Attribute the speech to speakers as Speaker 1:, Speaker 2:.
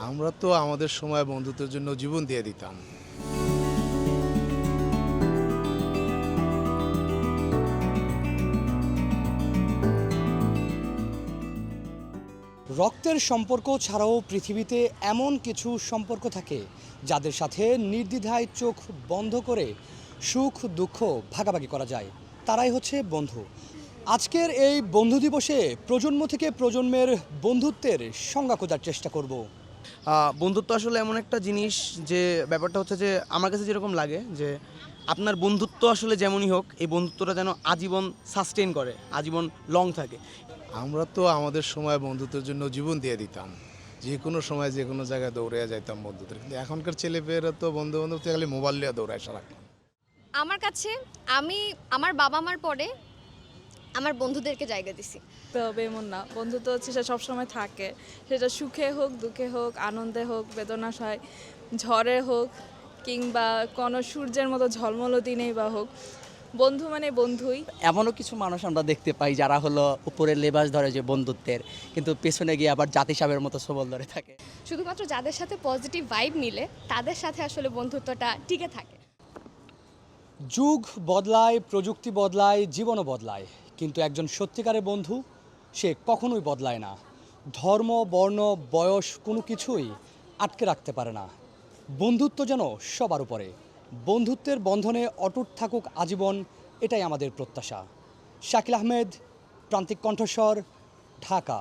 Speaker 1: আমরা তো আমাদের সময় বন্ধুত্বের জন্য জীবন দিয়ে দিতাম।
Speaker 2: রক্তের সম্পর্ক ছাড়াও পৃথিবীতে এমন কিছু সম্পর্ক থাকে যাদের সাথে নির্দ্বিধায় চোখ বন্ধ করে সুখ দুঃখ ভাগাভাগি করা যায়, তারাই হচ্ছে বন্ধু। আজকের এই বন্ধু দিবসে প্রজন্ম থেকে প্রজন্মের বন্ধুত্বের সংজ্ঞা খোঁজার চেষ্টা করব।
Speaker 3: বন্ধুত্ব আসলে এমন একটা জিনিস যে ব্যাপারটা হচ্ছে যে আমার কাছে যেরকম লাগে যে আপনার বন্ধুত্ব আসলে যেমনই হোক, এই বন্ধুত্বটা যেন আজীবন সাস্টেন করে, আজীবন লং থাকে।
Speaker 1: আমরা তো আমাদের সময় বন্ধুত্বের জন্য জীবন দিয়ে দিতাম। যে কোনো সময় যে কোনো জায়গায় দৌড়ে যাইতাম বন্ধুদের, কিন্তু এখনকার ছেলেপেয়েরা তো বন্ধু বান্ধব থেকে খালি মোবাইল নিয়ে দৌড়ায় সারাক্ষণ।
Speaker 4: আমার কাছে আমি আমার বাবা মার পরে আমার বন্ধুদেরকে জায়গা দিছি।
Speaker 5: তবে এমন না, বন্ধুত্ব হচ্ছে সেটা সবসময় থাকে, সেটা সুখে হোক দুঃখে হোক আনন্দে হোক বেদনা হয়, ঝড়ে হোক কিংবা কোনো সূর্যের মতো ঝলমলো দিনেই বা হোক, বন্ধু মানে বন্ধুই।
Speaker 6: এমনও কিছু মানুষ আমরা দেখতে পাই যারা হলো উপরে লেবাস ধরে যে বন্ধুত্বের, কিন্তু পেছনে গিয়ে আবার জাতি সাহেবের মতো সবল ধরে থাকে।
Speaker 4: শুধুমাত্র যাদের সাথে পজিটিভ ভাইব মিলে তাদের সাথে আসলে বন্ধুত্বটা টিকে থাকে।
Speaker 2: যুগ বদলায়, প্রযুক্তি বদলায়, জীবনও বদলায়, কিন্তু একজন সত্যিকারের বন্ধু সে কখনোই বদলায় না। ধর্ম, বর্ণ, বয়স কোনো কিছুই আটকে রাখতে পারে না। বন্ধুত্ব যেন সবার উপরে। বন্ধুত্বের বন্ধনে অটুট থাকুক আজীবন, এটাই আমাদের প্রত্যাশা। শাকিল আহমেদ, প্রান্তিক কণ্ঠস্বর, ঢাকা।